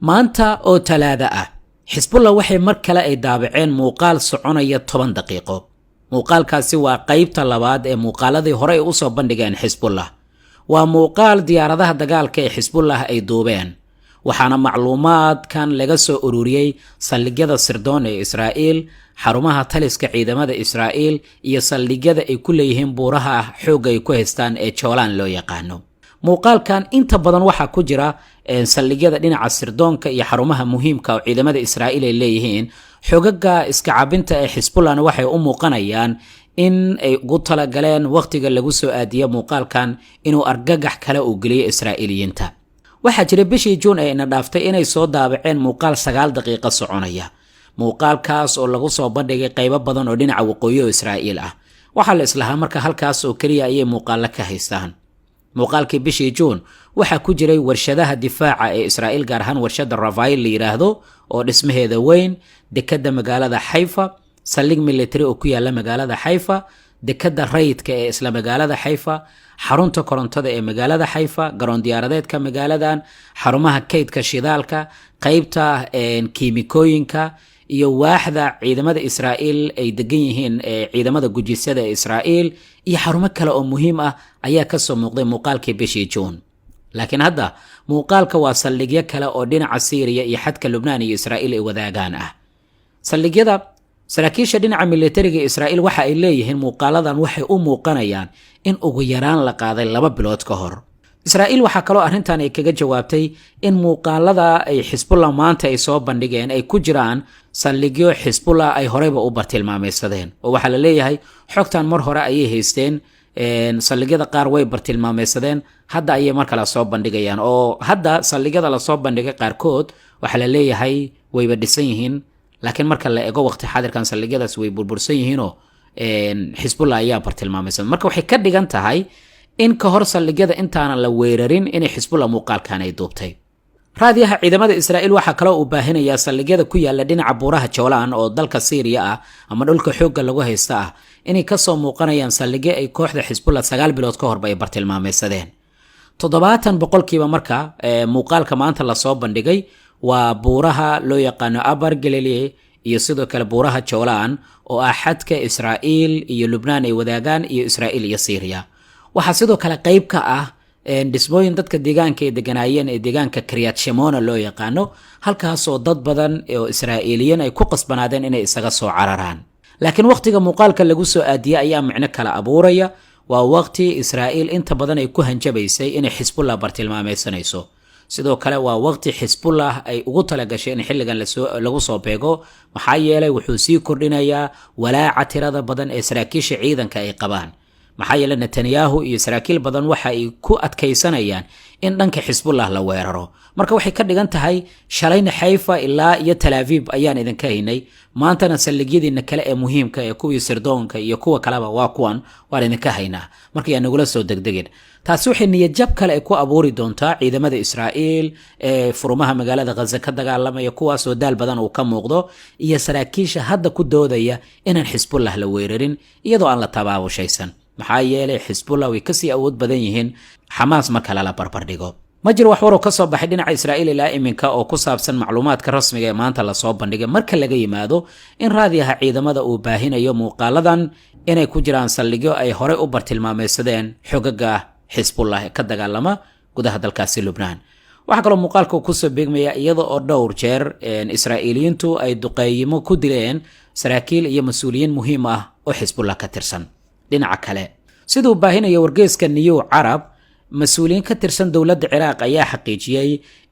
maanta oo talaada ah xisbullah waxay mar kale ay daabaceen muuqaal soconaya 10 daqiiqo. muuqaalkaasi waa qaybta labaad ee muuqaaladii hore ay u soo bandhigeen xisbullah. waa muuqaal diyaaradaha dagaalka ee xisbullah ay duubeen, waxaana macluumaadkan laga soo ururiyey saldhigyada sirdoon ee Israa'iil, xarumaha taliska ciidamada Israa'iil iyo saldhigyada ay ku leeyihiin buuraha xoogga ay ku haystaan ee Joolaan loo yaqaano. muuqaalkan inta badan waxaa ku jira saldhigyada dhinaca sirdoonka iyo xarumaha muhiimka oo ciidamada Israa'iil ay leeyihiin. xogaga iska cabinta ee xisbullahna waxay u muuqanayaan in ay ugu talagaleen waqtiga lagu soo aadiyo muuqaalkan inuu argagax kale u geliyo Israa'iiliyiinta. waxaa jira bishii Juun ay ina dhaaftay inay soo daabaceen muuqaal 9 daqiiqo soconaya. muuqaalkaas oo lagu soo bandhigay qaybo badan oo dhinaca waqooyi oo Israa'iil ah. waxaa la islahaa marka halkaas oo kaliya ayay muuqaalo ka haystaan. muuqaalkii bishii Juun waxaa ku jiray warshadaha difaaca ee Israa'iil, gaar ahaan warshada Rafael la yiraahdo oo dhismaheeda weyn, dekada magaalada Haifa, saldhig military oo ku yaala magaalada Haifa, dekada rayidka ee isla magaalada Haifa, xarunta korontada ee magaalada Haifa, garoon diyaaradeedka magaaladan, xarumaha kaydka shidaalka, qaybta kiimikooyinka iyo waaxda ciidamada Israa'iil ay degan yihiin ciidamada gujisada ee Israa'iil iyo xarumo kale oo muhiim ah ayaa ka soo muuqday muuqaalkii bishii Juun. laakiin hadda muuqaalka waa saldhigyo kale oo dhinaca Syria iyo xadka Lubnaan iyo Israa'iil ay wadaagaan ah. saldhigyada saraakiisha dhinaca militariga Israa'iil waxa ay leeyihiin muuqaaladan waxay u muuqanayaan in ugu yaraan la qaaday 2 bilood ka hor. Israa'iil waxa kaloo arrintan ay kaga jawaabtay in muuqaalada ay Xisbullah maanta ay soo bandhigeen ay ku jiraan saldhigyo Xisbullah ay horeyba u bartilmaameysadeen, oo waxa la leeyahay xogtan mar hore ayay haysteen. saldhigyada qaar way bartilmaameysadeen, hadda ayay mar kale soo bandhigayaan, oo hadda saldhigyada la soo bandhigay qaarkood waxa la leeyahay wayba dhisan yihiin, laakiin marka la eego waqti xaadirkan saldhigyadaas way burbursan yihiinoo Xisbullah ayaa bartilmaameysan. marka waxay ka dhigan tahay in ka hor saldhigyada intaanan la weerarin inay Xisbullah muuqaalkan ay duubtay. raadiyaha ciidamada Israa'iil waxa kale oo u baahinayaa saldhigyada ku yaala dhinaca buuraha Joolaan oo dalka Syria ah ama dhulka xoogga lagu haysta ah inay ka soo muuqanayaan saldhigyo ay kooxda Xisbullah 9 bilood ka hor bay bartilmaameysadeen. 70% marka muuqaalka maanta la soo bandhigay waa buuraha loo yaqaano Abar Galilee iyo sidoo kale buuraha Joolaan oo ah xadka Israa'iil iyo Lubnaan ay wadaagaan iyo Israa'iil iyo Syria. waxaa sidoo kale qayb ka ah dhismooyin dadka deegaanka ee deganaayeen ee deegaanka Kiryat Shimona loo yaqaano, halkaas oo dad badan oo Israa'iiliyiin ay ku qasbanaadeen inay isaga soo cararaan. laakiin waqtiga muuqaalka lagu soo aadiyay ayaa micno kala abuuraya. waa waqti Israa'iil inta badan ay ku hanjabaysay inay Xisbullah bartilmaameysanayso. sidoo kale waa waqti Xisbullah ay ugu talagashay in xilligan lagu soo beego, maxaa yeelay wuxuu sii kordhinayaa walaaca tirada badan ee saraakiisha ciidanka ay qabaan. maxaa yeelay Netanyahu iyo saraakiil badan waxa ay ku adkaysanayaan in dhanka Xisbullah la weeraro. marka waxay ka dhigan tahay shalayna Haifa ilaa iyo Tel Aviv ayaan idinka haynay, maantana saldhigyadiina kale ee muhiimka ee kuwii sirdoonka iyo kuwa kaleba waa kuwan waan idinka haynaa. marka yaa nagula soo degdegin. taasi waxay niyad jab kale ay ku abuuri doontaa ciidamada Israa'iil ee furumaha magaalada Gaza ka dagaalamaya, kuwaas oo daal badan uu ka muuqdo, iyo saraakiisha hadda ku doodaya inaan Xisbullah la weerarin iyadoo aan la tabaabushaysan. maxaa yeelay Xisbullah way kasii awood badan yihiin Xamaas marka la barbar dhigo. ma jiro wax war oo ka soo baxay dhinaca Israa'iil ilaa iminka oo ku saabsan macluumaadka rasmiga ee maanta la soo bandhigay, marka laga yimaado in raadiyaha ciidamada uu baahinayo muuqaaladan inay ku jiraan saldhigyo ay horey u bartilmaameysadeen xogaga Xisbullah ee ka dagaalama gudaha dalkaasi Lubnaan. waxaa kaloo muuqaalka ku soo beegmaya iyada oo dhowr jeer Israa'iiliyiintu ay duqeeyimo ku dileen saraakiil iyo mas'uuliyiin muhiim ah oo Xisbullah ka tirsan. dhinaca kale sidoo baahinayo wargeyska New Arab, mas'uuliyiin ka tirsan dowladda Ciraaq ayaa xaqiijiyay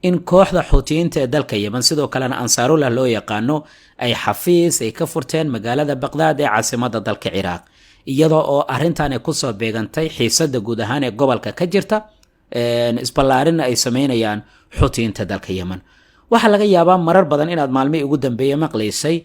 in kooxda Xuutiyiinta ee dalka Yemen sidoo kalena Ansaarullah loo yaqaano ay xafiis ay ka furteen magaalada Baghdad ee caasimadda dalka Ciraaq, iyadoo oo arrintan ay ku soo beegantay xiisadda guud ahaan ee gobolka ka jirta isballaarin ay sameynayaan Xuutiyiinta dalka Yemen. waxaa laga yaabaa marar badan inaad maalmihii ugu dambeeyay maqlaysay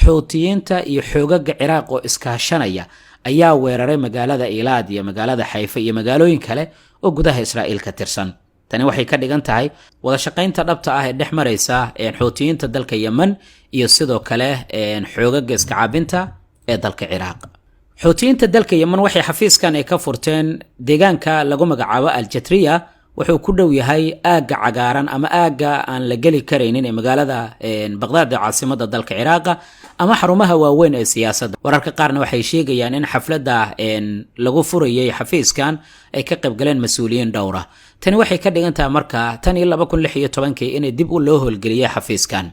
Xuutiyiinta iyo xoogaga Ciraaq oo iskaashanaya ayaa weeraray magaalada Ilaad iyo magaalada Haifa iyo magaalooyin kale oo gudaha Israa'iil ka tirsan. tani waxay ka dhigan tahay wada shaqaynta dhabta ah ee dhex maraysa Xuutiyiinta dalka Yemen iyo sidoo kale xoogaga iska cabinta ee dalka Ciraaq. Xuutiyiinta dalka Yemen waxay xafiiskan ay ka furteen deegaanka lagu magacaabo Al-Jatriya wuxuu ku dhow yahay aagga cagaaran ama aagga aan la geli karaynin ee magaalada baqdaad ee caasimadda dalka ciraaqa ama xarumaha waaweyn ee siyaasadda. wararka qaarna waxay sheegayaan in xafladda lagu furayay xafiiskan ay ka qayb galeen mas-uuliyiin dhowra. tani waxay ka dhigan tahay marka tan iyo 2016 inay dib u loo howlgeliyay xafiiskan.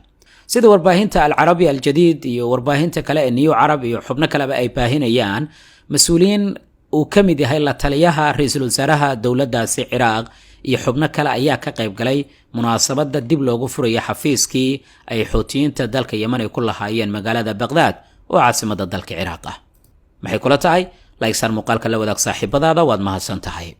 sida warbaahinta alcarabi aljadiid iyo warbaahinta kale ee new carab iyo xubno kaleba ay baahinayaan, mas-uuliyiin uu ka mid yahay la taliyaha ra-iisul wasaaraha dowladdaasi ciraaq iyo xubno kale ayaa ka qayb galay munaasabadda dib loogu furaya xafiiskii ay xuutiyiinta dalka yeman ay ku lahaayeen magaalada baqdaad oo caasimadda dalka ciraaq ah. maxay kula tahay? like saar muuqaalka la wadaag saaxiibadaada, waad mahadsan tahay.